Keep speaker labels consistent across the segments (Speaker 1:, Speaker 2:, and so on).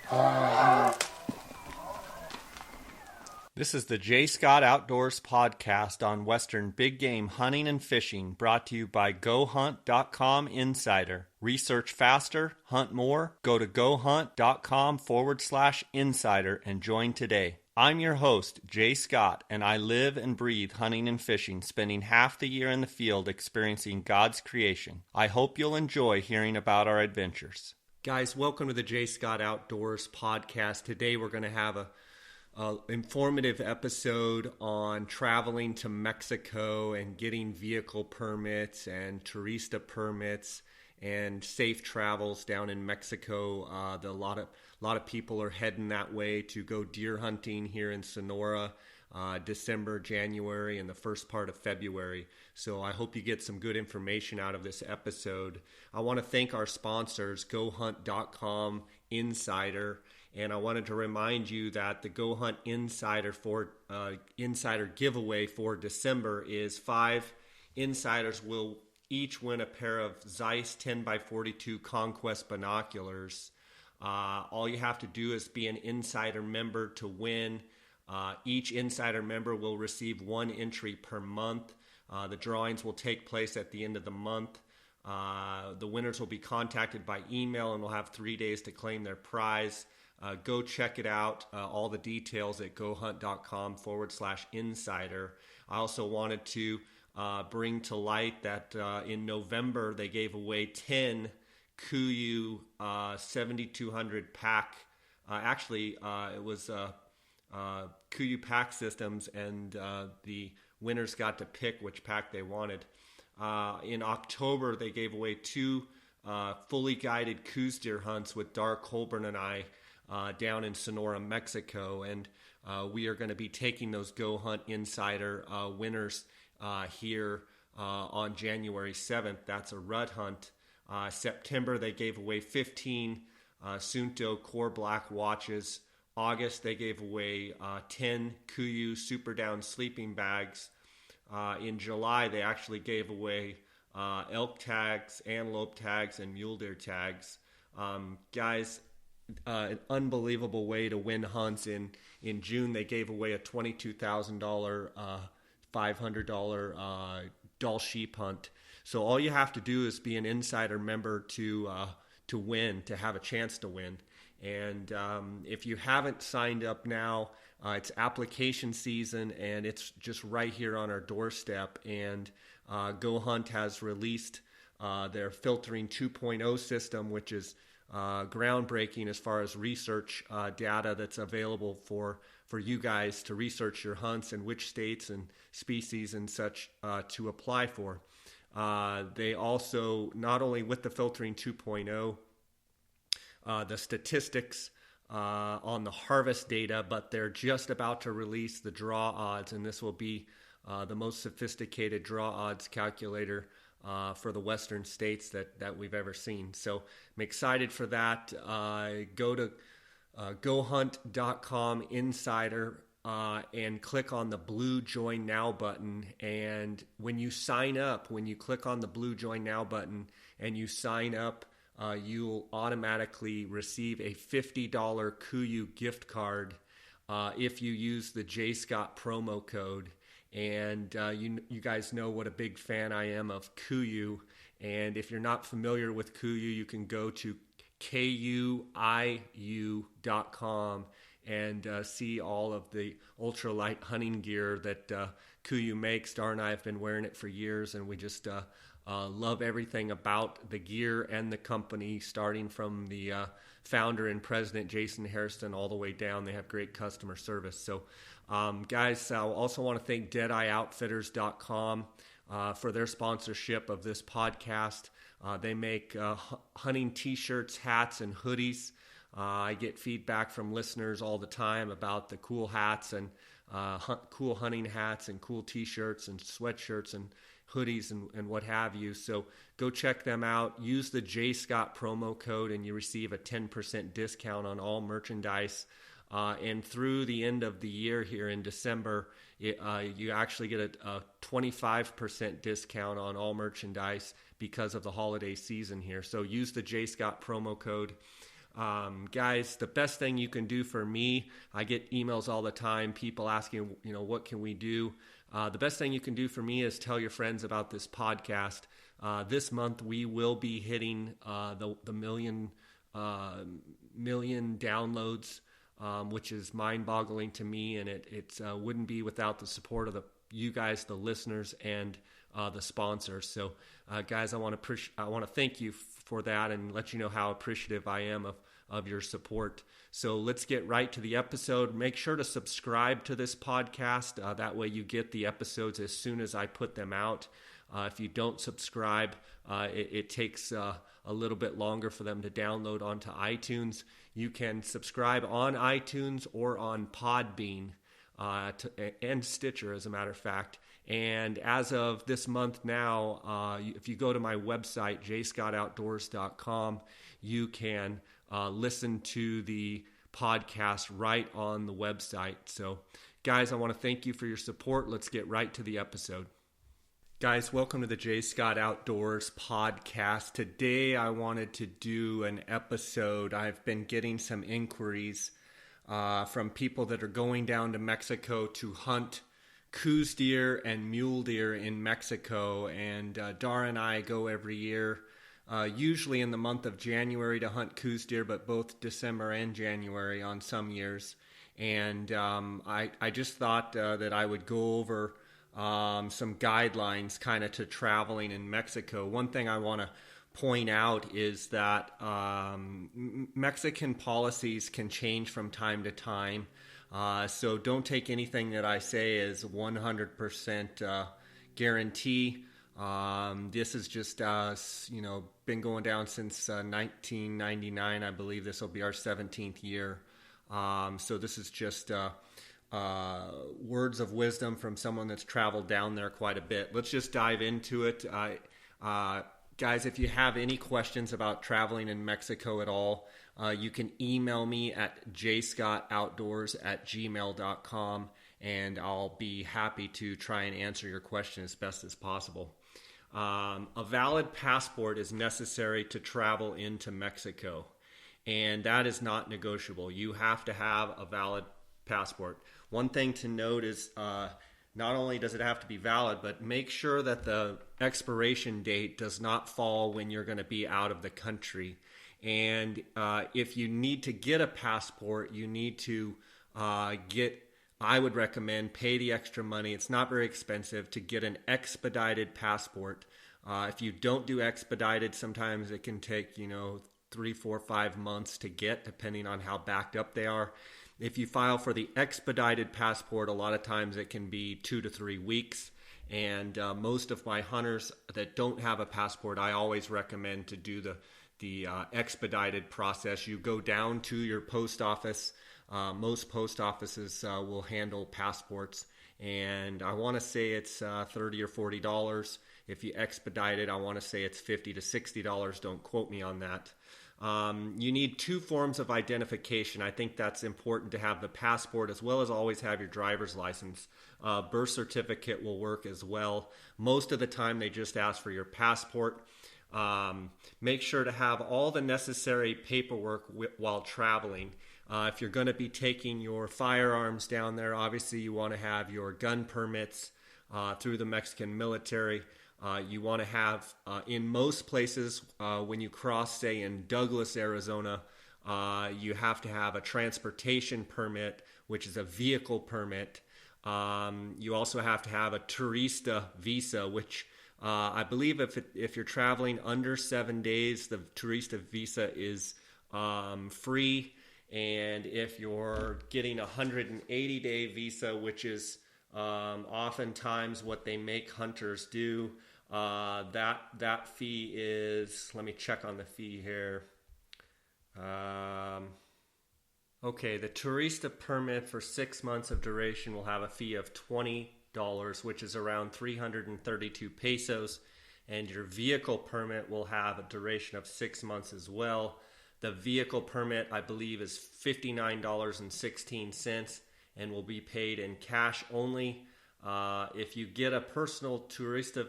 Speaker 1: This is the J. Scott Outdoors podcast on Western big game hunting and fishing, brought to you by GoHunt.com Insider. Research faster, hunt more. Go to GoHunt.com/insider and join today. I'm your host, Jay Scott, and I live and breathe hunting and fishing, spending half the year in the field experiencing God's creation. I hope you'll enjoy hearing about our adventures. Guys, welcome to the J. Scott Outdoors podcast. Today we're going to have a informative episode on traveling to Mexico and getting vehicle permits and Turista permits and safe travels down in Mexico. A lot of people are heading that way to go deer hunting here in Sonora, December, January, and the first part of February. So I hope you get some good information out of this episode. I want to thank our sponsors, GoHunt.com Insider. And I wanted to remind you that the Go Hunt Insider giveaway for December is 5 insiders will each win a pair of Zeiss 10x42 Conquest binoculars. All you have to do is be an insider member to win. Each insider member will receive 1 entry per month. The drawings will take place at the end of the month. The winners will be contacted by email and will have 3 days to claim their prize. Go check it out. All the details at gohunt.com/insider. I also wanted to bring to light that in November they gave away 10 Coues 7200 pack. It was Coues pack systems, and the winners got to pick which pack they wanted. In October they gave away 2 fully guided Coues deer hunts with Dar Colburn and I down in Sonora, Mexico, and we are going to be taking those Go Hunt Insider winners here on January 7th. That's a rut hunt. September, they gave away 15 Sunto Core Black watches. August, they gave away 10 Coues Super Down sleeping bags. In July, they actually gave away elk tags, antelope tags, and mule deer tags. Guys, an unbelievable way to win hunts. In June, they gave away a $22,000 $500 Dall sheep hunt. So all you have to do is be an insider member to win, to have a chance to win. And if you haven't signed up now, it's application season, and it's just right here on our doorstep. And Go Hunt has released their Filtering 2.0 system, which is groundbreaking as far as research data that's available for you guys to research your hunts and which states and species and such to apply for. They also, not only with the Filtering 2.0, the statistics on the harvest data, but they're just about to release the draw odds, and this will be the most sophisticated draw odds calculator for the western states that we've ever seen. So I'm excited for that. Go to GoHunt.com Insider and click on the blue Join Now button. And when you sign up, when you click on the blue Join Now button and you sign up, you'll automatically receive a $50 Coues gift card if you use the J. Scott promo code. And you guys know what a big fan I am of Coues. And if you're not familiar with Coues, you can go to kuiu.com and see all of the ultralight hunting gear that Coues makes. Dar and I have been wearing it for years, and we just love everything about the gear and the company, starting from the founder and president, Jason Hairston, all the way down. They have great customer service. So, guys, I also want to thank DeadeyeOutfitters.com for their sponsorship of this podcast. They make hunting t-shirts, hats, and hoodies. I get feedback from listeners all the time about the cool hats and cool hunting hats and cool t-shirts and sweatshirts and hoodies and what have you. So go check them out. Use the J. Scott promo code and you receive a 10% discount on all merchandise. And through the end of the year here in December, you actually get a 25% discount on all merchandise because of the holiday season here. So use the J. Scott promo code. Guys, the best thing you can do for me, I get emails all the time, people asking, what can we do? The best thing you can do for me is tell your friends about this podcast. This month we will be hitting the million downloads, which is mind-boggling to me, and it wouldn't be without the support of you guys, the listeners, and the sponsors. So, guys, I want to thank you for that and let you know how appreciative I am of your support. So let's get right to the episode. Make sure to subscribe to this podcast. That way you get the episodes as soon as I put them out. If you don't subscribe, it takes a little bit longer for them to download onto iTunes. You can subscribe on iTunes or on Podbean and Stitcher, as a matter of fact. And as of this month now, if you go to my website, jscottoutdoors.com, you can listen to the podcast right on the website. So, guys, I want to thank you for your support. Let's get right to the episode. Guys, welcome to the J. Scott Outdoors podcast. Today I wanted to do an episode. I've been getting some inquiries from people that are going down to Mexico to hunt Coues deer and mule deer in Mexico. And Dara and I go every year, usually in the month of January, to hunt Coues deer, but both December and January on some years. And I just thought that I would go over some guidelines kind of to traveling in Mexico. One thing I want to point out is that Mexican policies can change from time to time. So don't take anything that I say as 100% guarantee. This is just, been going down since 1999. I believe this will be our 17th year. So this is just words of wisdom from someone that's traveled down there quite a bit. Let's just dive into it. Guys, if you have any questions about traveling in Mexico at all, you can email me at jscottoutdoors@gmail.com, and I'll be happy to try and answer your question as best as possible. A valid passport is necessary to travel into Mexico, and that is not negotiable. You have to have a valid passport. One thing to note is not only does it have to be valid, but make sure that the expiration date does not fall when you're going to be out of the country. And if you need to get a passport, you need to I would recommend pay the extra money. It's not very expensive to get an expedited passport. If you don't do expedited, sometimes it can take 3, 4, 5 months to get, depending on how backed up they are. If you file for the expedited passport, a lot of times it can be 2 to 3 weeks. And most of my hunters that don't have a passport, I always recommend to do the expedited process. You go down to your post office. Most post offices will handle passports. And I want to say it's $30 or $40. If you expedite it, I want to say it's $50 to $60. Don't quote me on that. You need 2 forms of identification. I think that's important to have the passport as well as always have your driver's license. Birth certificate will work as well. Most of the time they just ask for your passport. Make sure to have all the necessary paperwork while traveling. If you're going to be taking your firearms down there, obviously you want to have your gun permits through the Mexican military. You want to have, in most places, when you cross, say, in Douglas, Arizona, you have to have a transportation permit, which is a vehicle permit. You also have to have a Turista Visa, which I believe if you're traveling under 7 days, the Turista Visa is free. And if you're getting a 180-day visa, which is oftentimes what they make hunters do, that fee is, let me check on the fee here. Okay, the Turista permit for 6 months of duration will have a fee of $20, which is around 332 pesos, and your vehicle permit will have a duration of 6 months as well. The vehicle permit, I believe, is $59.16 and will be paid in cash only. If you get a personal Turista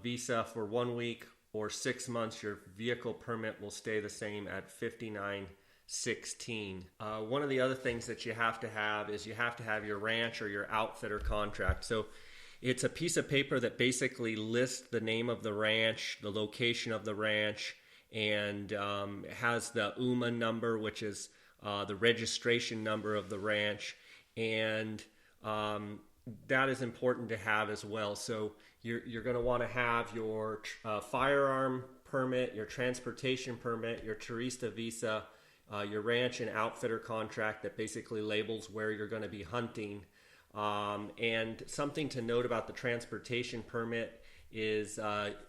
Speaker 1: Visa for 1 week or 6 months, your vehicle permit will stay the same at 5916. One of the other things that you have to have is you have to have your ranch or your outfitter contract. So it's a piece of paper that basically lists the name of the ranch, the location of the ranch, and has the UMA number, which is the registration number of the ranch. And that is important to have as well. So you're going to want to have your firearm permit, your transportation permit, your Turista Visa, your ranch and outfitter contract that basically labels where you're going to be hunting. And something to note about the transportation permit is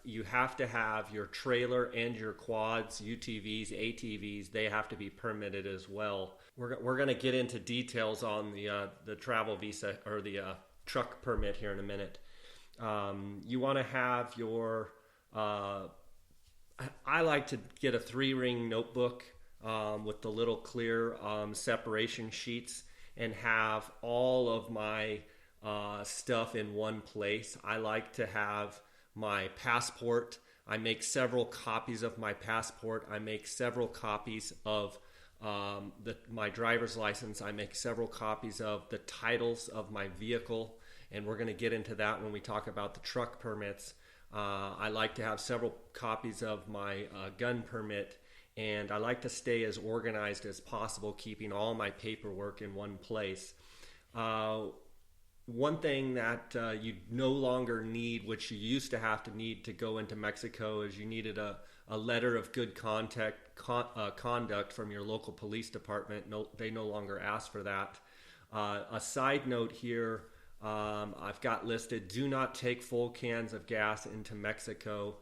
Speaker 1: you have to have your trailer and your quads, UTVs, ATVs, they have to be permitted as well. We're going to get into details on the travel visa or the truck permit here in a minute. You want to have your, I like to get a 3-ring notebook with the little clear separation sheets and have all of my stuff in one place. I like to have my passport. I make several copies of my passport. I make several copies of my driver's license. I make several copies of the titles of my vehicle, and we're going to get into that when we talk about the truck permits. I like to have several copies of my gun permit, and I like to stay as organized as possible, keeping all my paperwork in one place. One thing that you no longer need, which you used to have to need to go into Mexico, is you needed a letter of good conduct from your local police department. No, they no longer ask for that. A side note here, I've got listed, do not take full cans of gas into Mexico.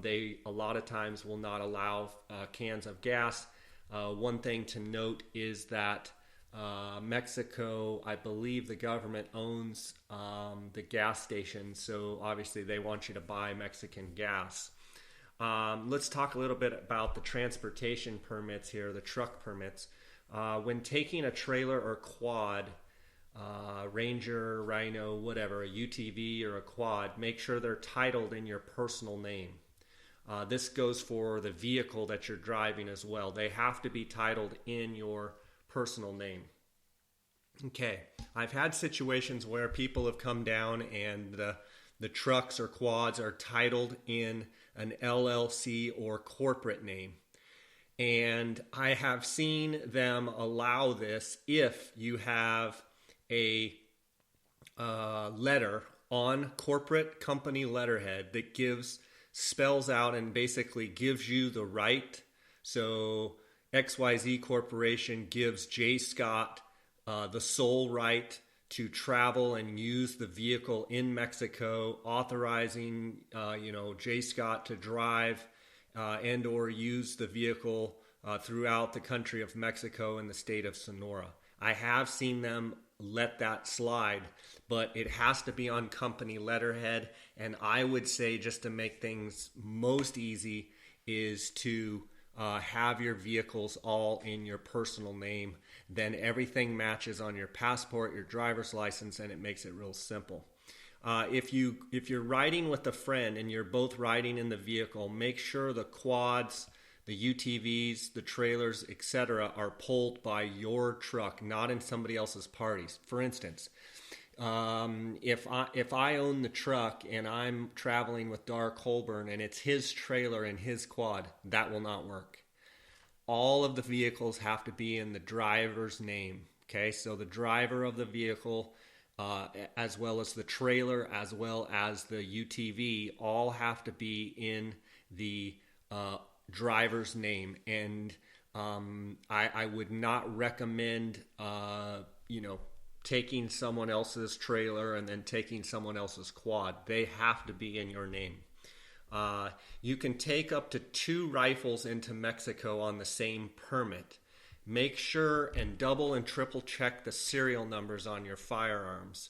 Speaker 1: They a lot of times will not allow cans of gas. One thing to note is that Mexico, I believe the government owns the gas stations, so obviously they want you to buy Mexican gas. Let's talk a little bit about the transportation permits here, the truck permits. When taking a trailer or quad, Ranger, Rhino, whatever, a UTV or a quad, make sure they're titled in your personal name. This goes for the vehicle that you're driving as well. They have to be titled in your personal name. Okay, I've had situations where people have come down and the trucks or quads are titled in an LLC or corporate name. And I have seen them allow this if you have a letter on corporate company letterhead that spells out and basically gives you the right. So XYZ Corporation gives J. Scott the sole right to travel and use the vehicle in Mexico, authorizing J. Scott to drive and or use the vehicle throughout the country of Mexico and the state of Sonora. I have seen them let that slide, but it has to be on company letterhead. And I would say, just to make things most easy, is to have your vehicles all in your personal name. Then everything matches on your passport, your driver's license, and it makes it real simple. If you're riding with a friend and you're both riding in the vehicle, make sure the quads, the UTVs, the trailers, etc. are pulled by your truck, not in somebody else's parties. For instance, if I own the truck and I'm traveling with Dar Colburn and it's his trailer and his quad, that will not work. All of the vehicles have to be in the driver's name. Okay, so the driver of the vehicle, as well as the trailer, as well as the UTV, all have to be in the driver's name. And I would not recommend taking someone else's trailer and then taking someone else's quad. They have to be in your name. You can take up to 2 rifles into Mexico on the same permit. Make sure and double and triple check the serial numbers on your firearms.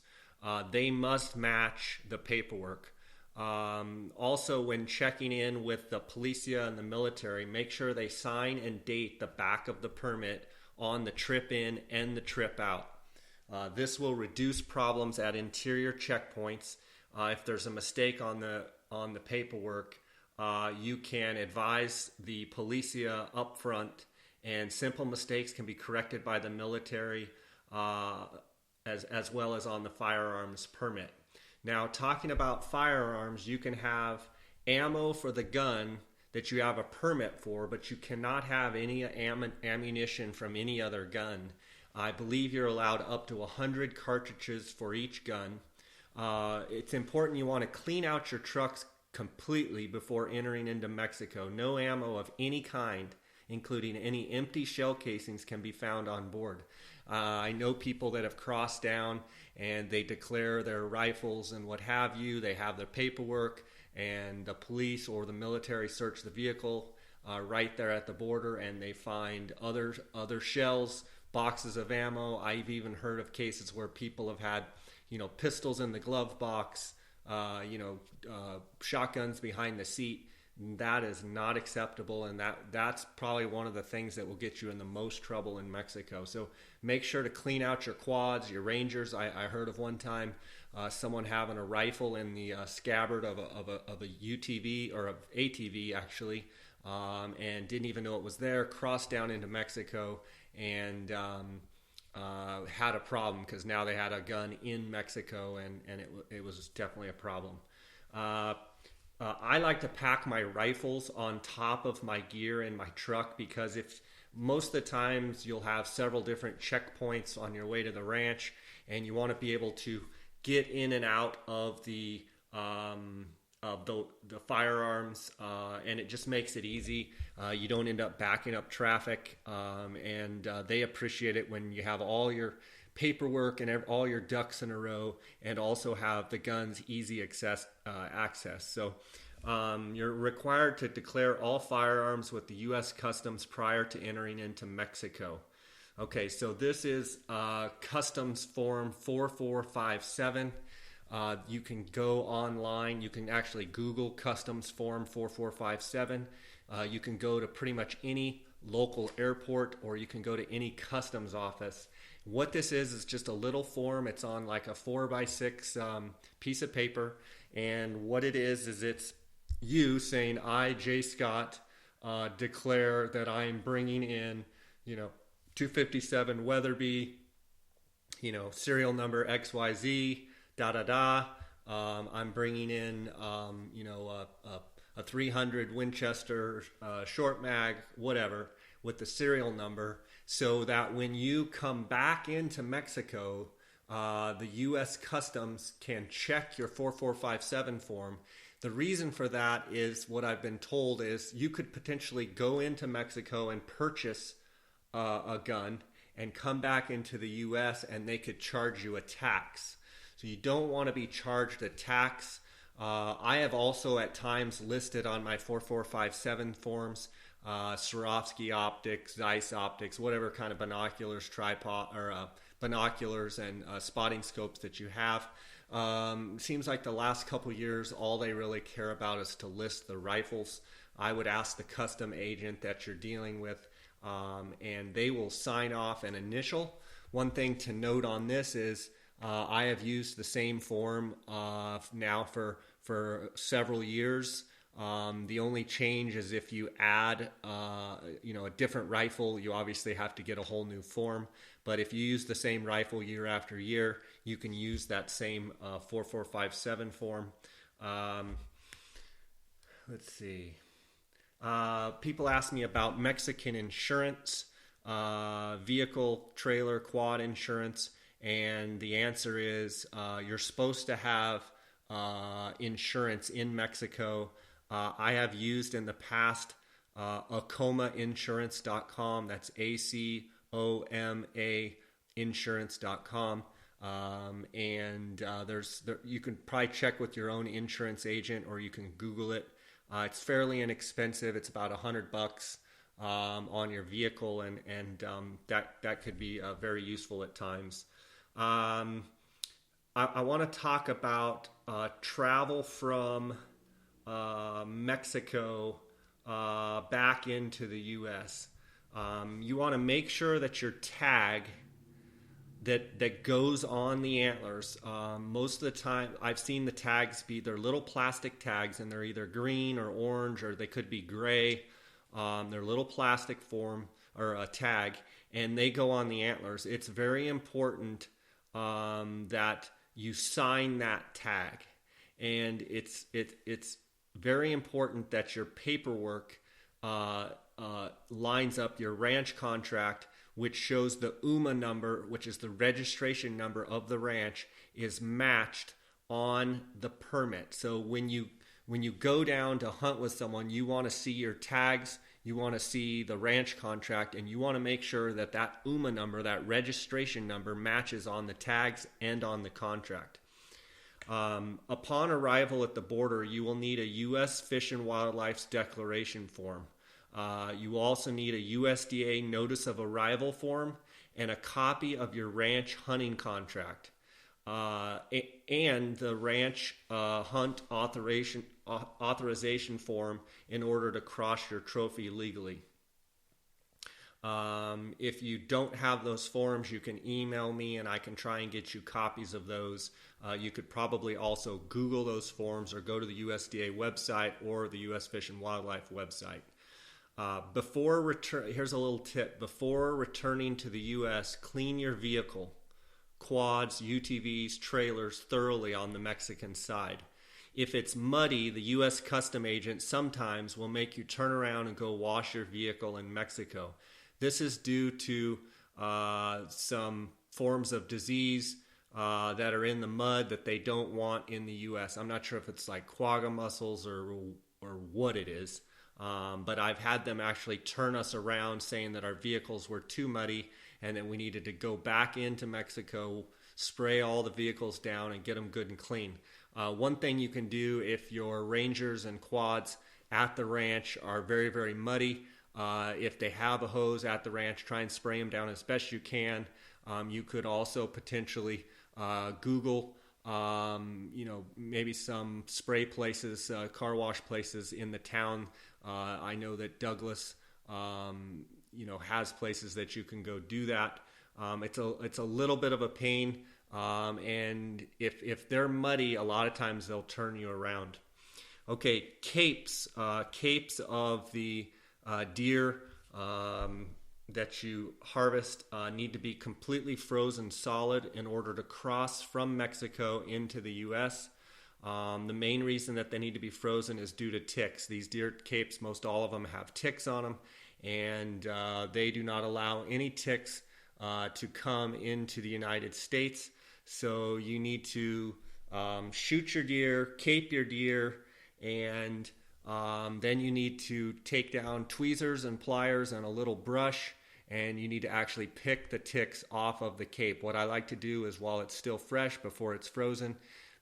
Speaker 1: They must match the paperwork. Also, when checking in with the policia and the military, make sure they sign and date the back of the permit on the trip in and the trip out. This will reduce problems at interior checkpoints. If there's a mistake on the paperwork, you can advise the policia up front, and simple mistakes can be corrected by the military as well as on the firearms permit. Now, talking about firearms, you can have ammo for the gun that you have a permit for, but you cannot have any ammunition from any other gun. I believe you're allowed up to 100 cartridges for each gun. It's important you want to clean out your trucks completely before entering into Mexico. No ammo of any kind, including any empty shell casings, can be found on board. I know people that have crossed down and they declare their rifles and what have you. They have their paperwork, and the police or the military search the vehicle right there at the border, and they find other shells, boxes of ammo. I've even heard of cases where people have had, pistols in the glove box, shotguns behind the seat. That is not acceptable, and that's probably one of the things that will get you in the most trouble in Mexico. So make sure to clean out your quads, your Rangers. I heard of one time someone having a rifle in the scabbard of a UTV or of ATV actually, and didn't even know it was there. Crossed down into Mexico and had a problem because now they had a gun in Mexico, and it was definitely a problem. I like to pack my rifles on top of my gear in my truck, because if most of the times you'll have several different checkpoints on your way to the ranch, and you want to be able to get in and out of the firearms, and it just makes it easy. You don't end up backing up traffic, and they appreciate it when you have all your paperwork and all your ducks in a row, and also have the guns easy access. So you're required to declare all firearms with the U.S. Customs prior to entering into Mexico. Okay, so this is Customs Form 4457. You can go online. You can actually Google Customs Form 4457. You can go to pretty much any local airport, or you can go to any customs office. What this is just a little form. It's on like a 4x6 piece of paper. And what it is it's you saying, I, Jay Scott, declare that I'm bringing in, 257 Weatherby, serial number XYZ, I'm bringing in, a 300 Winchester short mag, whatever, with the serial number, so that when you come back into Mexico, the U.S. Customs can check your 4457 form. The reason for that is, what I've been told is, you could potentially go into Mexico and purchase a gun and come back into the U.S. and they could charge you a tax. So you don't want to be charged a tax. I have also at times listed on my 4457 forms Swarovski optics, Zeiss optics, whatever kind of binoculars, tripod, or binoculars and spotting scopes that you have. Seems like the last couple years, all they really care about is to list the rifles. I would ask the custom agent that you're dealing with, and they will sign off an initial. One thing to note on this is I have used the same form now for several years. The only change is if you add, a different rifle, you obviously have to get a whole new form. But if you use the same rifle year after year, you can use that same 4457 form. Let's see. People ask me about Mexican insurance, vehicle, trailer, quad insurance. And the answer is you're supposed to have insurance in Mexico. I have used in the past acomainsurance.com. That's ACOMA insurance.com. You can probably check with your own insurance agent, or you can Google it. It's fairly inexpensive. It's about $100 on your vehicle, and that could be very useful at times. I want to talk about travel from Mexico back into the U.S. You want to make sure that your tag that goes on the antlers. Most of the time, I've seen the tags they're little plastic tags, and they're either green or orange, or they could be gray. They're little plastic form or a tag, and they go on the antlers. It's very important that you sign that tag, and it's very important that your paperwork lines up your ranch contract, which shows the UMA number, which is the registration number of the ranch, is matched on the permit. So when you go down to hunt with someone, you want to see your tags, you want to see the ranch contract, and you want to make sure that that UMA number, that registration number, matches on the tags and on the contract. Upon arrival at the border, you will need a U.S. Fish and Wildlife's declaration form. You also need a USDA Notice of Arrival form and a copy of your ranch hunting contract and the ranch hunt authorization form in order to cross your trophy legally. If you don't have those forms, you can email me and I can try and get you copies of those. You could probably also Google those forms or go to the USDA website or the U.S. Fish and Wildlife website. Here's a little tip. Before returning to the U.S., clean your vehicle, quads, UTVs, trailers thoroughly on the Mexican side. If it's muddy, the U.S. Custom agent sometimes will make you turn around and go wash your vehicle in Mexico. This is due to some forms of disease that are in the mud that they don't want in the U.S. I'm not sure if it's like quagga mussels or what it is. But I've had them actually turn us around saying that our vehicles were too muddy and that we needed to go back into Mexico, spray all the vehicles down and get them good and clean. One thing you can do if your Rangers and quads at the ranch are very, very muddy, if they have a hose at the ranch, try and spray them down as best you can. You could also potentially Google maybe some spray places, car wash places in the town. I know that Douglas, has places that you can go do that. It's a little bit of a pain, and if they're muddy, a lot of times they'll turn you around. Okay, capes of the deer that you harvest need to be completely frozen solid in order to cross from Mexico into the U.S. The main reason that they need to be frozen is due to ticks. These deer capes, most all of them have ticks on them, and they do not allow any ticks to come into the United States. So you need to shoot your deer, cape your deer, and then you need to take down tweezers and pliers and a little brush, and you need to actually pick the ticks off of the cape. What I like to do is, while it's still fresh, before it's frozen,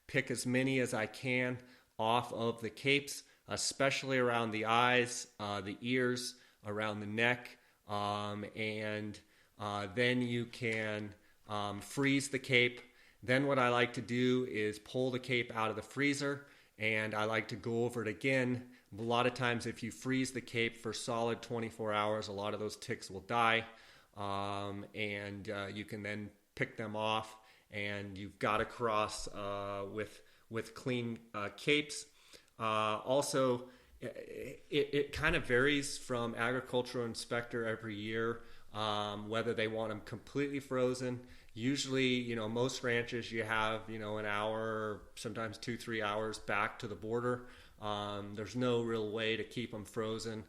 Speaker 1: pick as many as I can off of the capes, especially around the eyes, the ears, around the neck, and then you can freeze the cape. Then what I like to do is pull the cape out of the freezer, and I like to go over it again. A lot of times if you freeze the cape for solid 24 hours, a lot of those ticks will die, and you can then pick them off, and you've got to cross with clean capes. Also, it kind of varies from agricultural inspector every year, whether they want them completely frozen. Usually, most ranches you have, an hour, sometimes 2-3 hours back to the border. There's no real way to keep them frozen.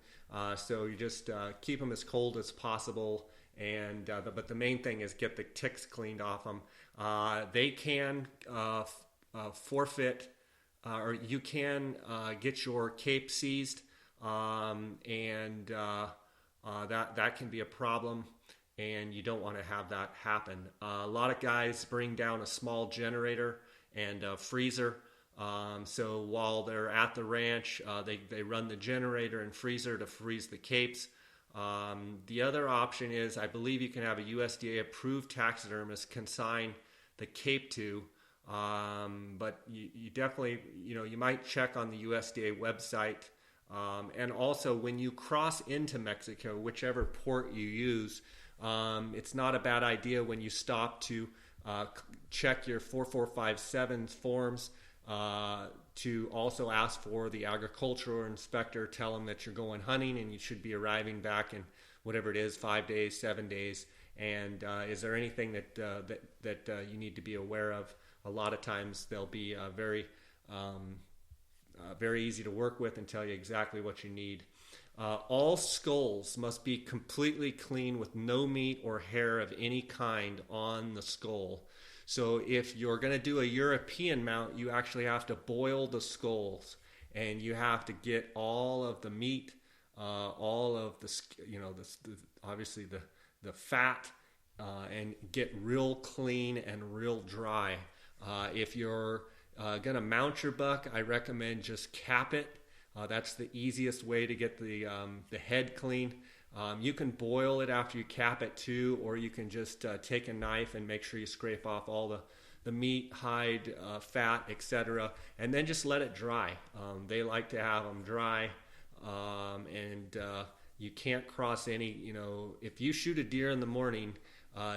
Speaker 1: So you just keep them as cold as possible. But the main thing is get the ticks cleaned off them. They can forfeit, or you can get your cape seized, and that can be a problem, and you don't want to have that happen. A lot of guys bring down a small generator and a freezer. So while they're at the ranch, they run the generator and freezer to freeze the capes. The other option is, I believe you can have a USDA approved taxidermist consign the cape to, but you definitely, you might check on the USDA website. And also when you cross into Mexico, whichever port you use, It's not a bad idea when you stop to check your 4457 forms, to also ask for the agricultural inspector, tell them that you're going hunting and you should be arriving back in whatever it is, 5 days, 7 days. And is there anything that you need to be aware of? A lot of times they'll be very easy to work with and tell you exactly what you need. All skulls must be completely clean with no meat or hair of any kind on the skull. So if you're going to do a European mount, you actually have to boil the skulls, and you have to get all of the meat, all of the, obviously the fat, and get real clean and real dry. If you're going to mount your buck, I recommend just cap it. That's the easiest way to get the head clean. You can boil it after you cap it too, or you can just take a knife and make sure you scrape off all the meat, hide, fat, etc., and then just let it dry. They like to have them dry, and you can't cross any, if you shoot a deer in the morning,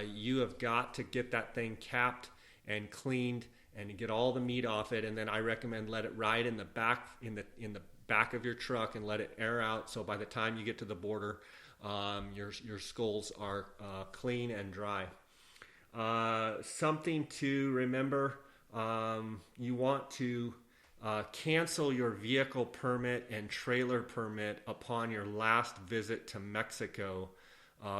Speaker 1: you have got to get that thing capped and cleaned and get all the meat off it, and then I recommend let it ride in the back back of your truck and let it air out, so by the time you get to the border, your skulls are clean and dry. Something to remember, you want to cancel your vehicle permit and trailer permit upon your last visit to Mexico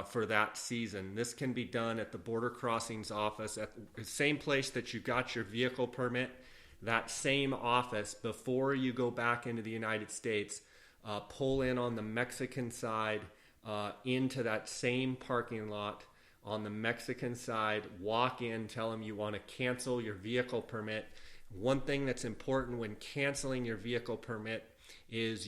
Speaker 1: for that season. This can be done at the Border Crossings office at the same place that you got your vehicle permit. That same office, before you go back into the United States, pull in on the Mexican side into that same parking lot on the Mexican side, walk in, tell them you want to cancel your vehicle permit. One thing that's important when canceling your vehicle permit is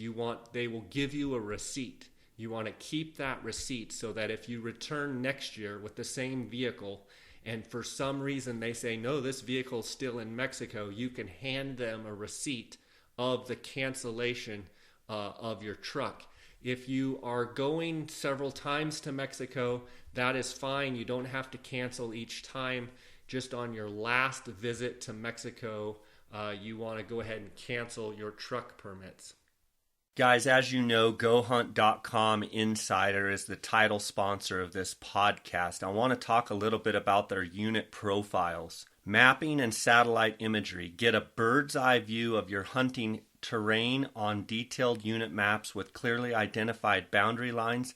Speaker 1: they will give you a receipt. You want to keep that receipt so that if you return next year with the same vehicle, and for some reason they say, no, this vehicle's still in Mexico, you can hand them a receipt of the cancellation of your truck. If you are going several times to Mexico, that is fine. You don't have to cancel each time. Just on your last visit to Mexico, you want to go ahead and cancel your truck permits. Guys, as you know, GoHunt.com Insider is the title sponsor of this podcast. I want to talk a little bit about their unit profiles. Mapping and satellite imagery. Get a bird's eye view of your hunting terrain on detailed unit maps with clearly identified boundary lines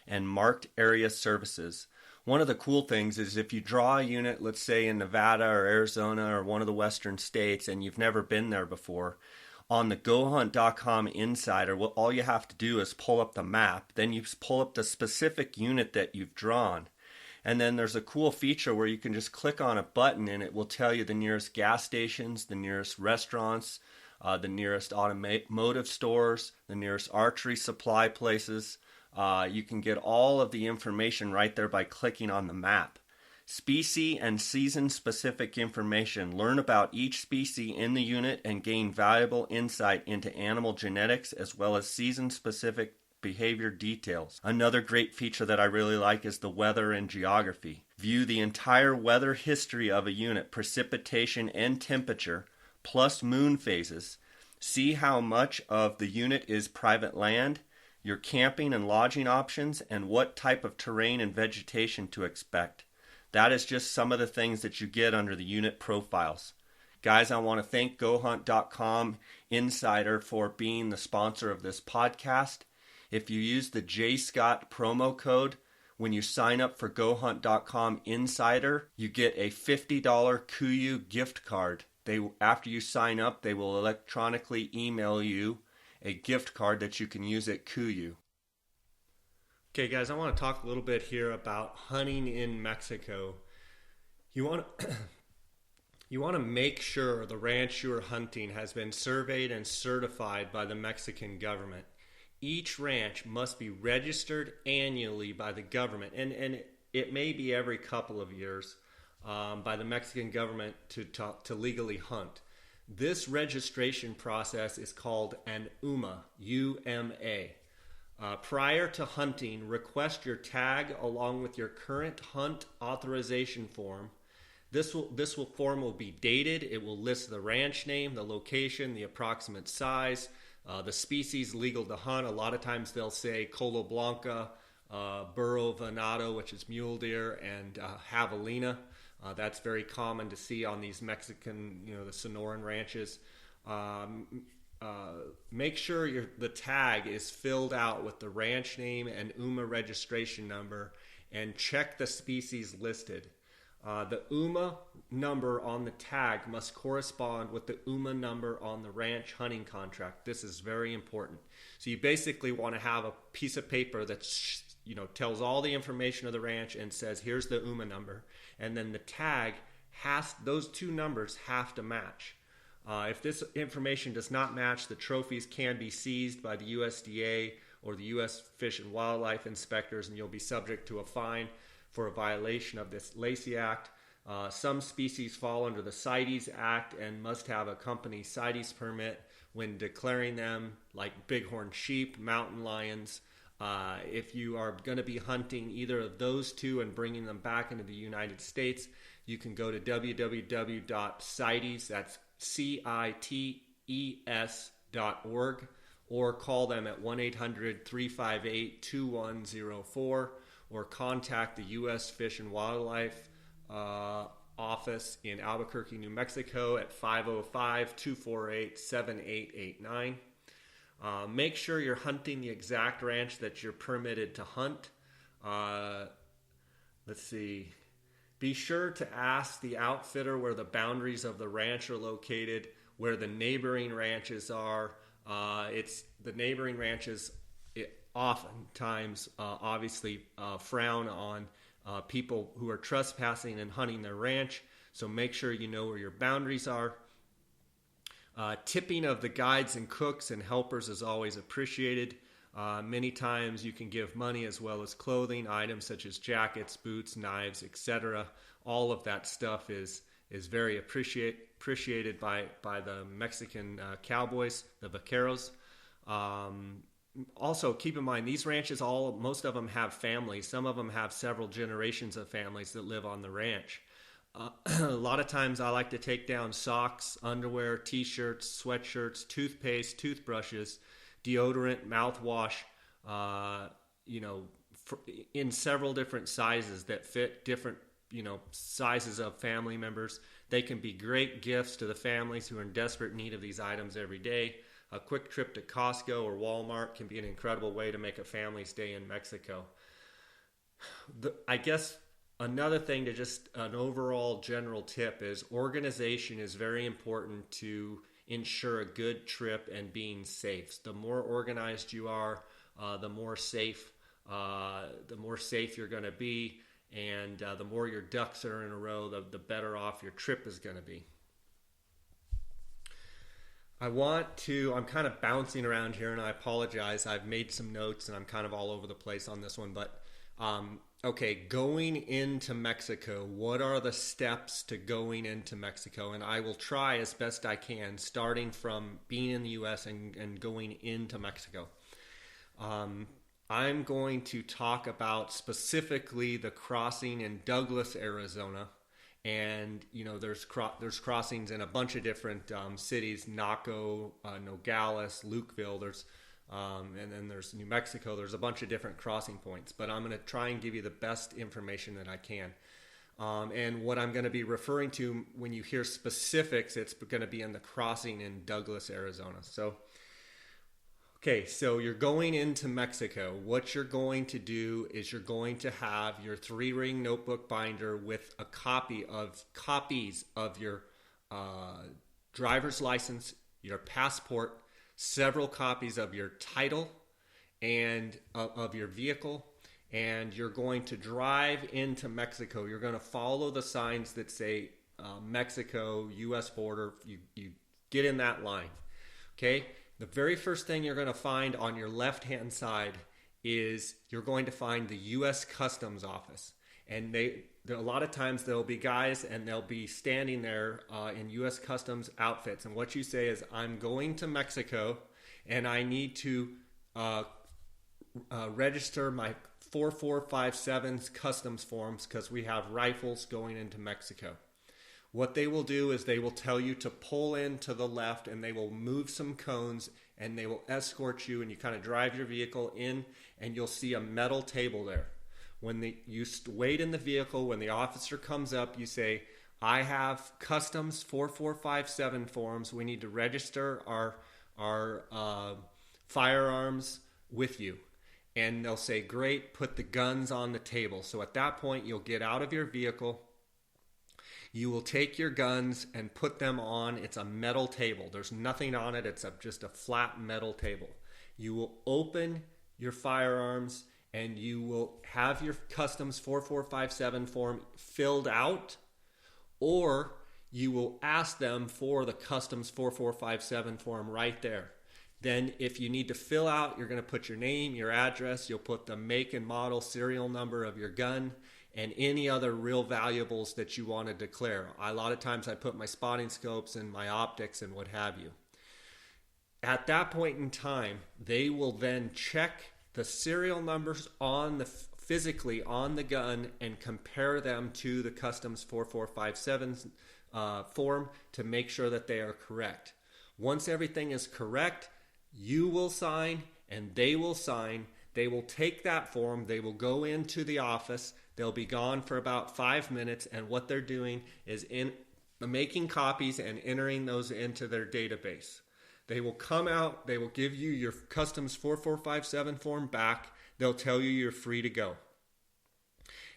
Speaker 1: and marked area services. One of the cool things is if you draw a unit, let's say in Nevada or Arizona or one of the western states, and you've never been there before, on the GoHunt.com Insider, all you have to do is pull up the map. Then you pull up the specific unit that you've drawn. And then there's a cool feature where you can just click on a button and it will tell you the nearest gas stations, the nearest restaurants, the nearest automotive stores, the nearest archery supply places. You can get all of the information right there by clicking on the map. Species and season-specific information. Learn about each species in the unit and gain valuable insight into animal genetics as well as season-specific behavior details. Another great feature that I really like is the weather and geography. View the entire weather history of a unit, precipitation and temperature, plus moon phases. See how much of the unit is private land, your camping and lodging options, and what type of terrain and vegetation to expect. That is just some of the things that you get under the unit profiles. Guys, I want to thank GoHunt.com Insider for being the sponsor of this podcast. If you use the JScott promo code when you sign up for GoHunt.com Insider, you get a $50 Coues gift card. After you sign up, they will electronically email you a gift card that you can use at Coues. Okay, guys, I want to talk a little bit here about hunting in Mexico. You want to make sure the ranch you are hunting has been surveyed and certified by the Mexican government. Each ranch must be registered annually by the government, and it may be every couple of years by the Mexican government to legally hunt. This registration process is called an UMA, U-M-A. Prior to hunting, request your tag along with your current hunt authorization form. This form will be dated. It will list the ranch name, the location, the approximate size, the species legal to hunt. A lot of times they'll say Colo Blanca, Burro Venado, which is mule deer, and Javelina. That's very common to see on these Mexican, the Sonoran ranches. Make sure the tag is filled out with the ranch name and UMA registration number, and check the species listed. The UMA number on the tag must correspond with the UMA number on the ranch hunting contract. This is very important. So you basically want to have a piece of paper that tells all the information of the ranch and says, here's the UMA number. And then the tag those two numbers have to match. If this information does not match, the trophies can be seized by the USDA or the U.S. Fish and Wildlife inspectors, and you'll be subject to a fine for a violation of this Lacey Act. Some species fall under the CITES Act and must have a company CITES permit when declaring them, like bighorn sheep, mountain lions. If you are going to be hunting either of those two and bringing them back into the United States, you can go to www.CITES, that's CITES.org, or call them at 1-800-358-2104, or contact the U.S. Fish and Wildlife office in Albuquerque, New Mexico at 505-248-7889. Make sure you're hunting the exact ranch that you're permitted to hunt. Let's see. Be sure to ask the outfitter where the boundaries of the ranch are located, where the neighboring ranches are. The neighboring ranches oftentimes obviously frown on people who are trespassing and hunting their ranch. So make sure you know where your boundaries are. Tipping of the guides and cooks and helpers is always appreciated. Many times you can give money as well as clothing, items such as jackets, boots, knives, etc. All of that stuff is very appreciated by the Mexican cowboys, the vaqueros. Also, keep in mind, these ranches, most of them have families. Some of them have several generations of families that live on the ranch. A lot of times I like to take down socks, underwear, t-shirts, sweatshirts, toothpaste, toothbrushes, deodorant, mouthwash, in several different sizes that fit different, sizes of family members. They can be great gifts to the families who are in desperate need of these items every day. A quick trip to Costco or Walmart can be an incredible way to make a family stay in Mexico. I guess another thing, to just an overall general tip, is organization is very important to ensure a good trip and being safe. The more organized you are, the more safe you're going to be, and the more your ducks are in a row, the better off your trip is going to be. I'm kind of bouncing around here, and I apologize. I've made some notes and I'm kind of all over the place on this one, but okay, going into Mexico, what are the steps to going into Mexico? And I will try as best I can, starting from being in the U.S. and going into Mexico. I'm going to talk about specifically the crossing in Douglas, Arizona. And, there's crossings in a bunch of different cities, Naco, Nogales, Lukeville, and then there's New Mexico. There's a bunch of different crossing points, but I'm going to try and give you the best information that I can. And what I'm going to be referring to when you hear specifics, it's going to be in the crossing in Douglas, Arizona. So you're going into Mexico. What you're going to do is you're going to have your 3-ring notebook binder with copies of your driver's license, your passport, several copies of your title and of your vehicle, and you're going to drive into Mexico. You're going to follow the signs that say Mexico, U.S. border. You get in that line, okay? The very first thing you're going to find on your left-hand side is you're going to find the U.S. Customs Office. And a lot of times there'll be guys and they'll be standing there in U.S. Customs outfits. And what you say is, I'm going to Mexico and I need to register my 4457's customs forms because we have rifles going into Mexico. What they will do is they will tell you to pull in to the left, and they will move some cones, and they will escort you, and you kind of drive your vehicle in, and you'll see a metal table there. You wait in the vehicle, when the officer comes up, you say, I have customs 4457 forms. We need to register our firearms with you. And they'll say, great, put the guns on the table. So at that point, you'll get out of your vehicle. You will take your guns and put them on. It's a metal table. There's nothing on it. It's just a flat metal table. You will open your firearms and you will have your customs 4457 form filled out, or you will ask them for the customs 4457 form right there. Then if you need to fill out, you're going to put your name, your address, you'll put the make and model, serial number of your gun, and any other real valuables that you want to declare. A lot of times I put my spotting scopes and my optics and what have you. At that point in time, they will then check the serial numbers physically on the gun and compare them to the customs 4457 form to make sure that they are correct. Once everything is correct, you will sign and they will sign. They will take that form, they will go into the office, they'll be gone for about 5 minutes, and what they're doing is making copies and entering those into their database. They will come out, they will give you your customs 4457 form back, they'll tell you you're free to go.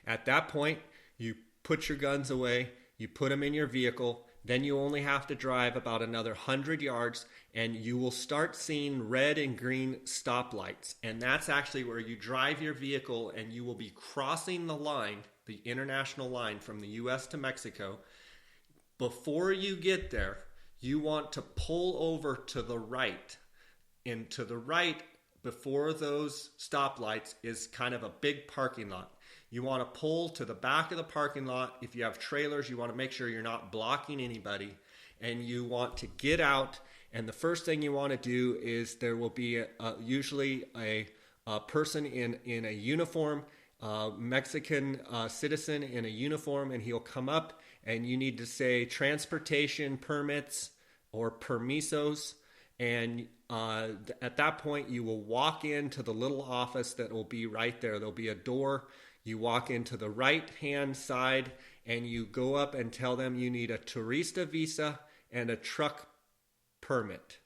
Speaker 1: At that point, you put your guns away, you put them in your vehicle, then you only have to drive about another 100 yards and you will start seeing red and green stoplights. And that's actually where you drive your vehicle and you will be crossing the line, the international line from the US to Mexico. Before you get there, you want to pull over to the right. And to the right, before those stoplights, is kind of a big parking lot. You want to pull to the back of the parking lot. If you have trailers, you want to make sure you're not blocking anybody. And you want to get out. And the first thing you want to do is there will be usually a person in a uniform, Mexican citizen in a uniform, and he'll come up and you need to say transportation permits or permisos. And at that point, you will walk into the little office that will be right there. There'll be a door. You walk into the right-hand side and you go up and tell them you need a Turista Visa and a truck permit.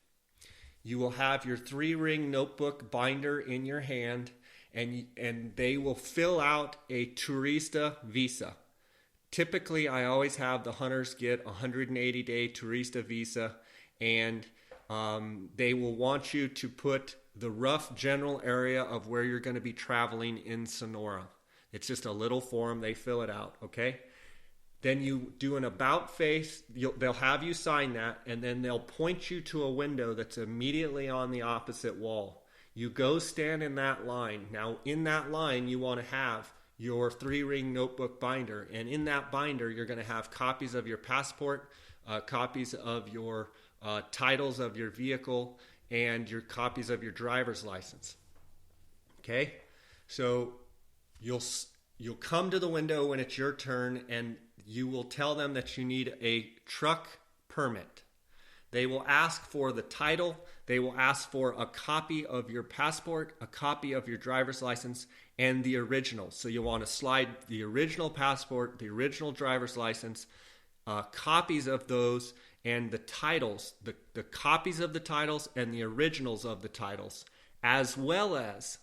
Speaker 1: You will have your 3-ring notebook binder in your hand and they will fill out a Turista Visa. Typically, I always have the hunters get a 180-day Turista Visa, and they will want you to put the rough general area of where you're going to be traveling in Sonora. It's just a little form. They fill it out, okay? Then you do an about face. They'll have you sign that, and then they'll point you to a window that's immediately on the opposite wall. You go stand in that line. Now, in that line, you want to have your 3-ring notebook binder, and in that binder, you're going to have copies of your passport, copies of your titles of your vehicle, and your copies of your driver's license. Okay? So you'll come to the window when it's your turn, and you will tell them that you need a truck permit. They will ask for the title. They will ask for a copy of your passport, a copy of your driver's license, and the original. So you want to slide the original passport, the original driver's license, copies of those, and the titles, the copies of the titles and the originals of the titles, as well as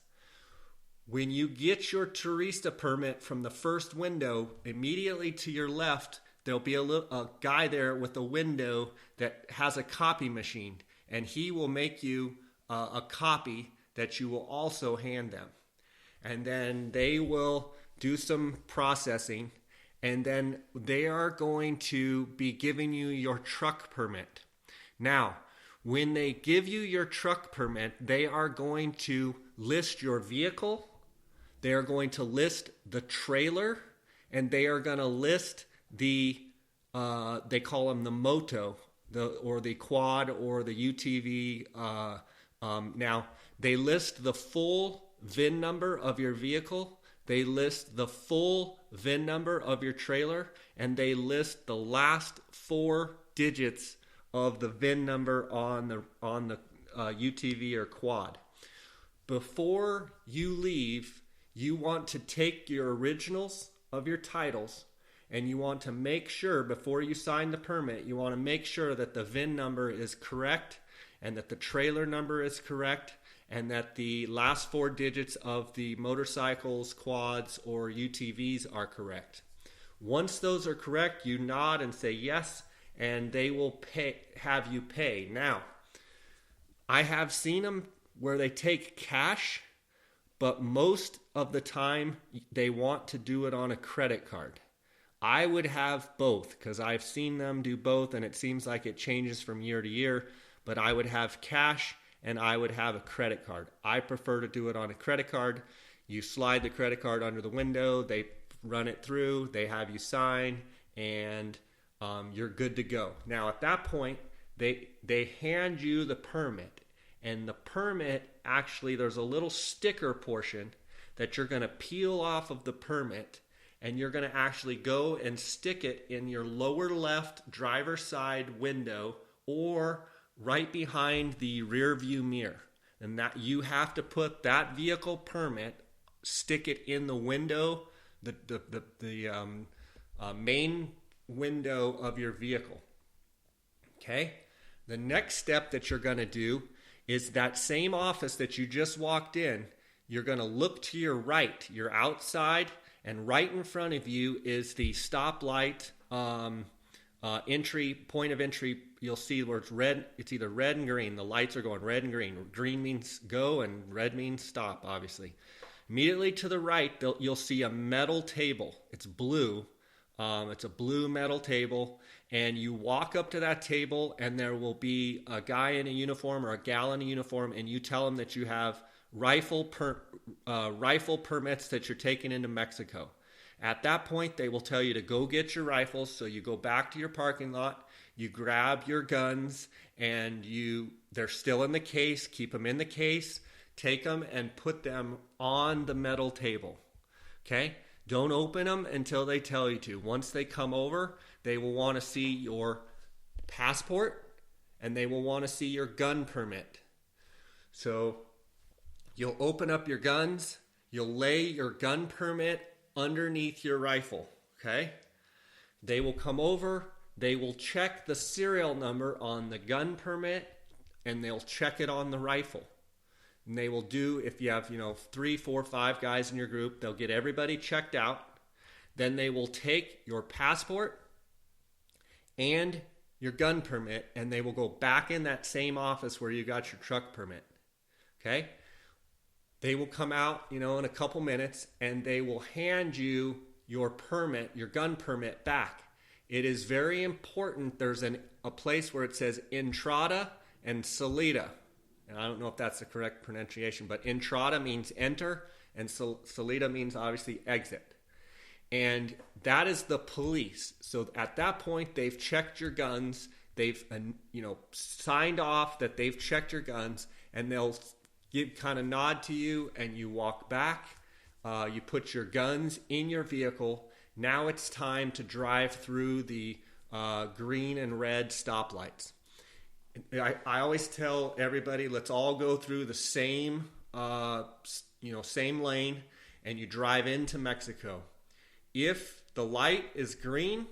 Speaker 1: when you get your Turista permit from the first window, immediately to your left, there'll be a guy there with a window that has a copy machine, and he will make you a copy that you will also hand them. And then they will do some processing, and then they are going to be giving you your truck permit. Now, when they give you your truck permit, they are going to list your vehicle, they are going to list the trailer, and they are going to list the, they call them the moto, or the quad, or the UTV. Now, they list the full VIN number of your vehicle, they list the full VIN number of your trailer, and they list the last 4 digits of the VIN number on the UTV or quad. Before you leave, you want to take your originals of your titles, and you want to make sure, before you sign the permit, you want to make sure that the VIN number is correct, and that the trailer number is correct, and that the last 4 digits of the motorcycles, quads, or UTVs are correct. Once those are correct, you nod and say yes, and they will have you pay. Now, I have seen them where they take cash, but most of the time they want to do it on a credit card. I would have both, because I've seen them do both, and it seems like it changes from year to year, but I would have cash and I would have a credit card. I prefer to do it on a credit card. You slide the credit card under the window, they run it through, they have you sign, and you're good to go. Now at that point, they hand you the permit, and the permit, actually there's a little sticker portion that you're going to peel off of the permit, and you're going to actually go and stick it in your lower left driver's side window, or right behind the rear view mirror. And that you have to put that vehicle permit, stick it in the window, the main window of your vehicle. Okay? The next step that you're going to do is that same office that you just walked in, you're going to look to your right. You're outside, and right in front of you is the stoplight entry, point of entry. You'll see where it's red. It's either red and green. The lights are going red and green. Green means go and red means stop, obviously. Immediately to the right, you'll see a metal table. It's blue. It's a blue metal table. And you walk up to that table, and there will be a guy in a uniform or a gal in a uniform, and you tell them that you have rifle permits that you're taking into Mexico. At that point, they will tell you to go get your rifles. So you go back to your parking lot, you grab your guns, and they're still in the case. Keep them in the case. Take them and put them on the metal table. Okay? Don't open them until they tell you to. Once they come over, they will want to see your passport, and they will want to see your gun permit. So you'll open up your guns. You'll lay your gun permit underneath your rifle. Okay? They will come over. They will check the serial number on the gun permit, and they'll check it on the rifle. And they will do, if you have, 3, 4, 5 guys in your group, they'll get everybody checked out. Then they will take your passport and your gun permit, and they will go back in that same office where you got your truck permit. Okay? They will come out, in a couple minutes, and they will hand you your permit, your gun permit back. It is very important. There's a place where it says entrada and salida. And I don't know if that's the correct pronunciation, but entrada means enter, and salida means obviously exit. And that is the police. So at that point, they've checked your guns. They've, signed off that they've checked your guns, and they'll kind of nod to you, and you walk back. You put your guns in your vehicle. Now it's time to drive through the green and red stoplights. I always tell everybody, let's all go through the same lane, and you drive into Mexico. If the light is green,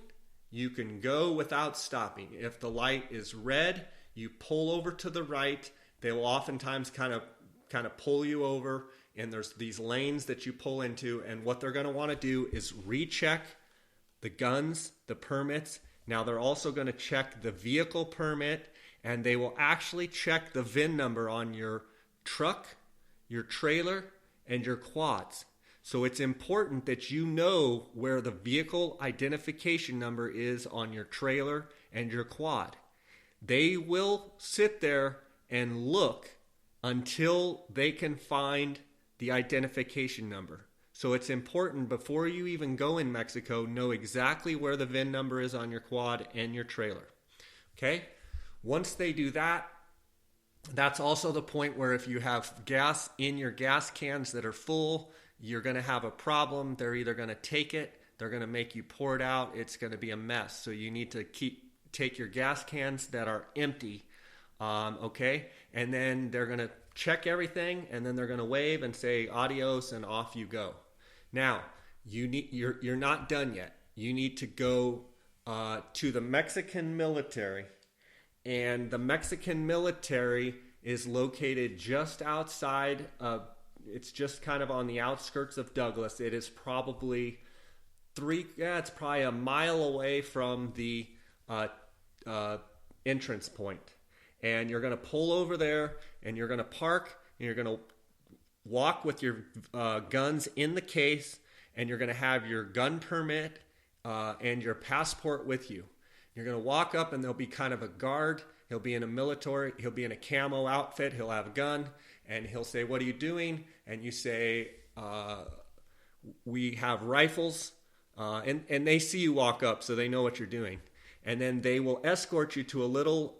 Speaker 1: you can go without stopping. If the light is red, you pull over to the right. They will oftentimes kind of pull you over, and there's these lanes that you pull into, and what they're going to want to do is recheck the guns, the permits. Now they're also going to check the vehicle permit, and they will actually check the VIN number on your truck, your trailer, and your quads. So it's important that you know where the vehicle identification number is on your trailer and your quad. They will sit there and look until they can find the identification number. So it's important, before you even go in Mexico, know exactly where the VIN number is on your quad and your trailer. Okay? Once they do that, That's also the point where if you have gas in your gas cans that are full, you're going to have a problem. They're either going to take it, they're going to make you pour it out. It's going to be a mess. So you need to take your gas cans that are empty, okay? And then they're going to check everything, and then they're going to wave and say adios, and off you go. Now, you're not done yet. You need to go to the Mexican military, and the Mexican military is located just outside of, it's just kind of on the outskirts of Douglas. It is probably it's probably a mile away from the entrance point. And you're going to pull over there, and you're going to park, and you're going to walk with your guns in the case, and you're going to have your gun permit and your passport with you. You're going to walk up, and there'll be kind of a guard. He'll be in a camo outfit. He'll have a gun, and he'll say, "What are you doing?" And you say, "We have rifles." And they see you walk up, so they know what you're doing. And then they will escort you to a little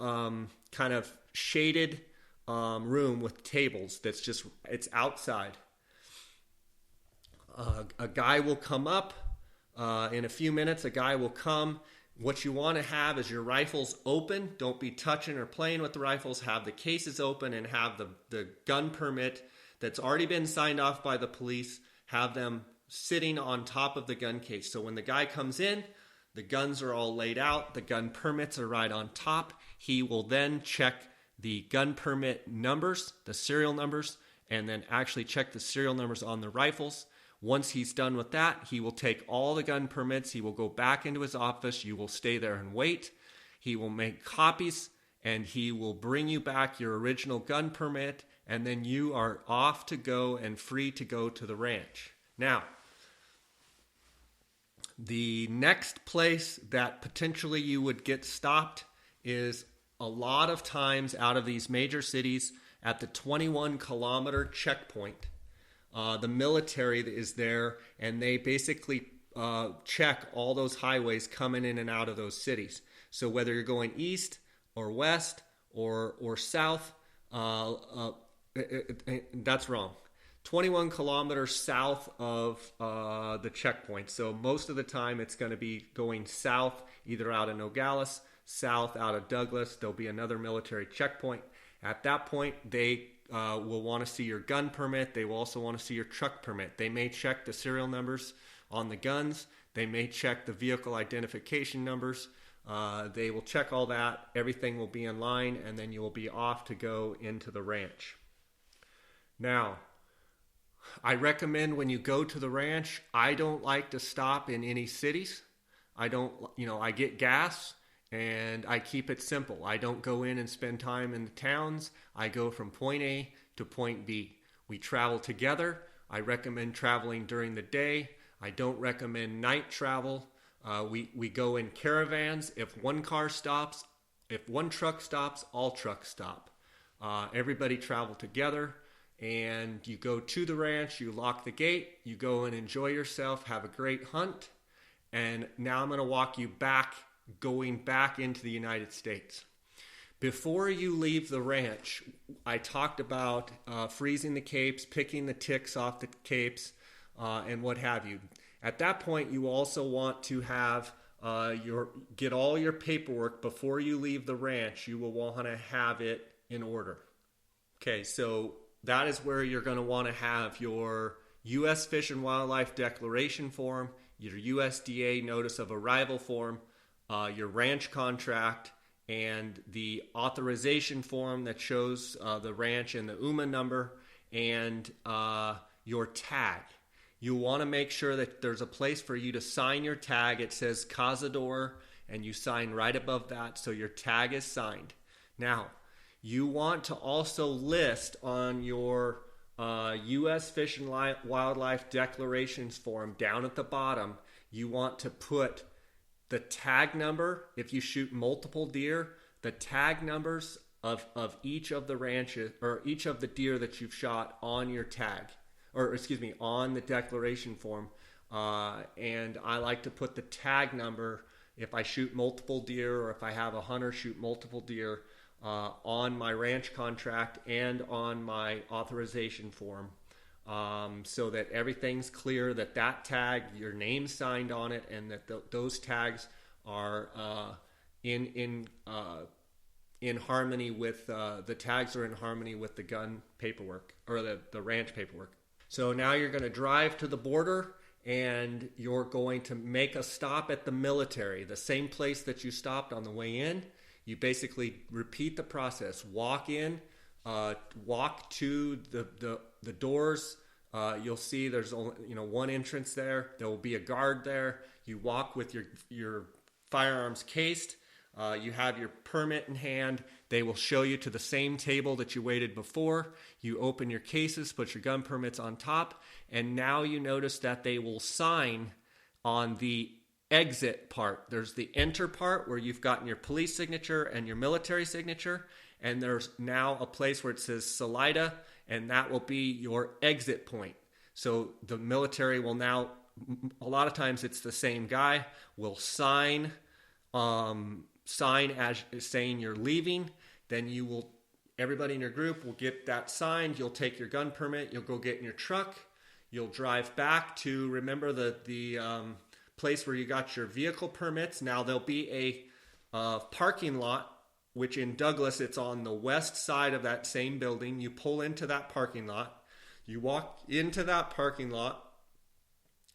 Speaker 1: kind of shaded room with tables. It's outside. A guy will come up in a few minutes. A guy will come. What you want to have is your rifles open. Don't be touching or playing with the rifles. Have the cases open and have the gun permit that's already been signed off by the police. Have them sitting on top of the gun case. So when the guy comes in, the guns are all laid out. The gun permits are right on top. He will then check the gun permit numbers, the serial numbers, and then actually check the serial numbers on the rifles. Once he's done with that, he will take all the gun permits. He will go back into his office. You will stay there and wait. He will make copies, and he will bring you back your original gun permit, and then you are off to go and free to go to the ranch. Now, the next place that potentially you would get stopped is a lot of times out of these major cities at the 21-kilometer checkpoint. The military is there, and they basically check all those highways coming in and out of those cities. So whether you're going east or west or south, that's wrong. 21 kilometers south of the checkpoint. So most of the time it's going to be going south, either out of Nogales, south out of Douglas. There'll be another military checkpoint. At that point, they will want to see your gun permit. They will also want to see your truck permit. They may check the serial numbers on the guns. They may check the vehicle identification numbers. They will check all that. Everything will be in line, and then you will be off to go into the ranch. Now, I recommend when you go to the ranch, I don't like to stop in any cities. I get gas and I keep it simple. I don't go in and spend time in the towns. I go from point A to point B. We travel together. I recommend traveling during the day. I don't recommend night travel. We go in caravans. If one truck stops, all trucks stop. Everybody travel together. And you go to the ranch, you lock the gate, you go and enjoy yourself, have a great hunt. And now I'm going to walk you going back into the United States. Before you leave the ranch, I talked about freezing the capes, picking the ticks off the capes, and what have you. At that point, you also want to have get all your paperwork before you leave the ranch. You will want to have it in order. Okay, so that is where you're going to want to have your U.S. Fish and Wildlife Declaration form, your USDA Notice of Arrival form, your ranch contract, and the authorization form that shows the ranch and the UMA number, and your tag. You want to make sure that there's a place for you to sign your tag. It says Cazador, and you sign right above that, so your tag is signed. Now, you want to also list on your U.S. Fish and Wildlife Declarations form down at the bottom, you want to put the tag number. If you shoot multiple deer, the tag numbers of each of the ranches or each of the deer that you've shot on your tag, on the declaration form. And I like to put the tag number if I shoot multiple deer or if I have a hunter shoot multiple deer. on my ranch contract and on my authorization form, so that everything's clear, that tag, your name's signed on it, and that those tags are in harmony with the tags are in harmony with the gun paperwork, or the ranch paperwork. So now you're going to drive to the border, and you're going to make a stop at the military, the same place that you stopped on the way in. You basically repeat the process. Walk in, walk to the doors. You'll see there's only one entrance there. There will be a guard there. You walk with your firearms cased. You have your permit in hand. They will show you to the same table that you waited before. You open your cases, put your gun permits on top, and now you notice that they will sign on the exit part. There's the enter part where you've gotten your police signature and your military signature, and there's now a place where it says Salida, and that will be your exit point. So the military will now, a lot of times it's the same guy, will sign as saying you're leaving. Then everybody in your group will get that signed. You'll take your gun permit. You'll go get in your truck. You'll drive back to, remember, the place where you got your vehicle permits. Now there'll be a parking lot, which in Douglas, it's on the west side of that same building. You pull into that parking lot. You walk into that parking lot,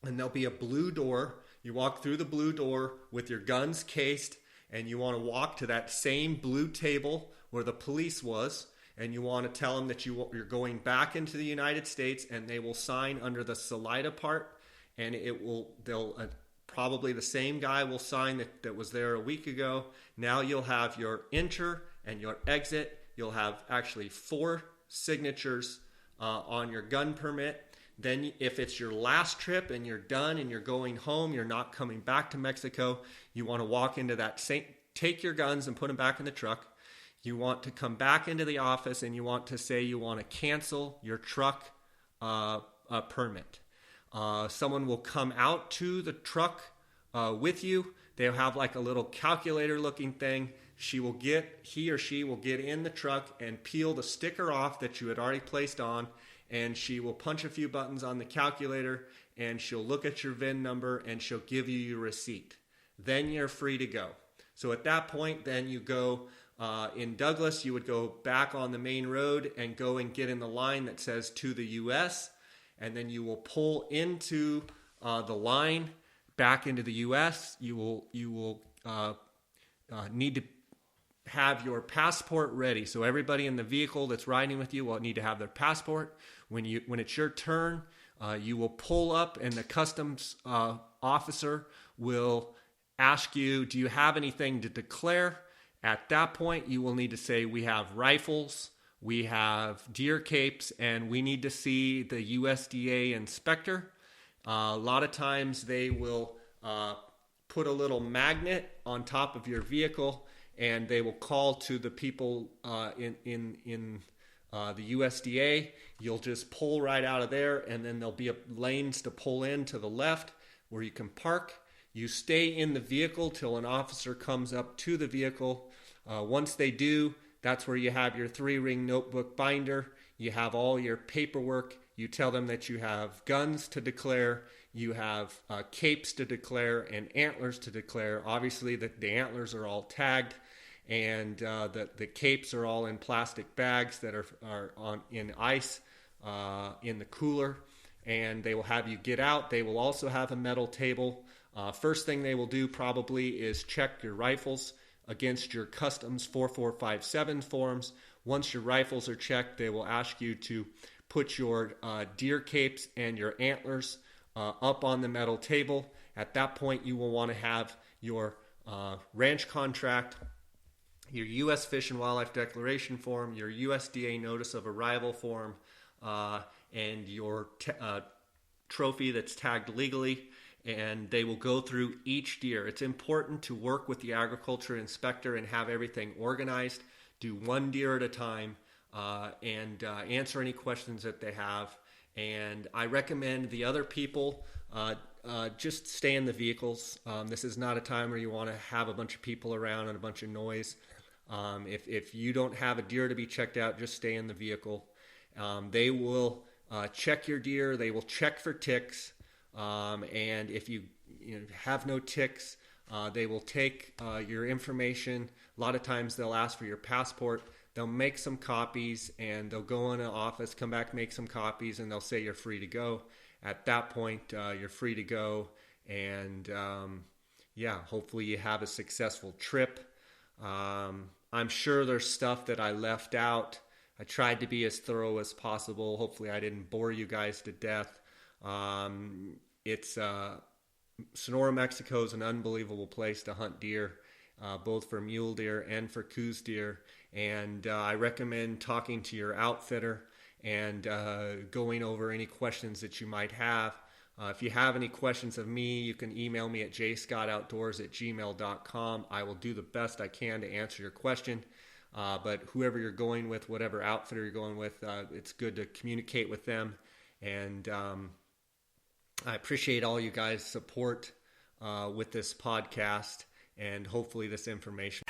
Speaker 1: and there'll be a blue door. You walk through the blue door with your guns cased, and you want to walk to that same blue table where the police was, and you want to tell them that you're going back into the United States, and they will sign under the Salida part, and probably the same guy will sign that was there a week ago. Now you'll have your enter and your exit. You'll have actually 4 signatures on your gun permit. Then if it's your last trip and you're done and you're going home, you're not coming back to Mexico, you want to walk into that take your guns and put them back in the truck. You want to come back into the office, and you want to say you want to cancel your truck permit. Someone will come out to the truck with you. They'll have like a little calculator looking thing. He or she will get in the truck and peel the sticker off that you had already placed on, and she will punch a few buttons on the calculator, and she'll look at your VIN number, and she'll give you your receipt. Then you're free to go. So at that point, then you go, in Douglas, you would go back on the main road and go and get in the line that says to the U.S., and then you will pull into the line back into the U.S. You will need to have your passport ready. So everybody in the vehicle that's riding with you will need to have their passport. When it's your turn, you will pull up, and the customs officer will ask you, do you have anything to declare? At that point, you will need to say, we have rifles, we have deer capes, and we need to see the USDA inspector. A lot of times they will put a little magnet on top of your vehicle, and they will call to the people in the USDA. You'll just pull right out of there, and then there'll be lanes to pull in to the left where you can park. You stay in the vehicle till an officer comes up to the vehicle. Once they do, that's where you have your 3-ring notebook binder. You have all your paperwork. You tell them that you have guns to declare, you have capes to declare, and antlers to declare. Obviously, the antlers are all tagged, and the capes are all in plastic bags that are in ice in the cooler, and they will have you get out. They will also have a metal table. First thing they will do probably is check your rifles against your customs 4457 forms. Once your rifles are checked, they will ask you to put your deer capes and your antlers up on the metal table. At that point, you will want to have your ranch contract, your U.S. Fish and Wildlife Declaration form, your USDA Notice of Arrival form, and your trophy that's tagged legally. And they will go through each deer. It's important to work with the agriculture inspector and have everything organized. Do one deer at a time and answer any questions that they have. And I recommend the other people just stay in the vehicles. This is not a time where you want to have a bunch of people around and a bunch of noise. If you don't have a deer to be checked out, just stay in the vehicle. They will check your deer. They will check for ticks. And if you have no ticks, they will take your information. A lot of times they'll ask for your passport. They'll make some copies and they'll go in an office, come back, make some copies, and they'll say you're free to go. At that point, you're free to go. And hopefully you have a successful trip. I'm sure there's stuff that I left out. I tried to be as thorough as possible. Hopefully I didn't bore you guys to death. Sonora, Mexico is an unbelievable place to hunt deer, both for mule deer and for Coues deer. And I recommend talking to your outfitter and going over any questions that you might have. If you have any questions of me, you can email me at jscottoutdoors@gmail.com. I will do the best I can to answer your question. But whoever you're going with, whatever outfitter you're going with, it's good to communicate with them. And I appreciate all you guys' support with this podcast, and hopefully this information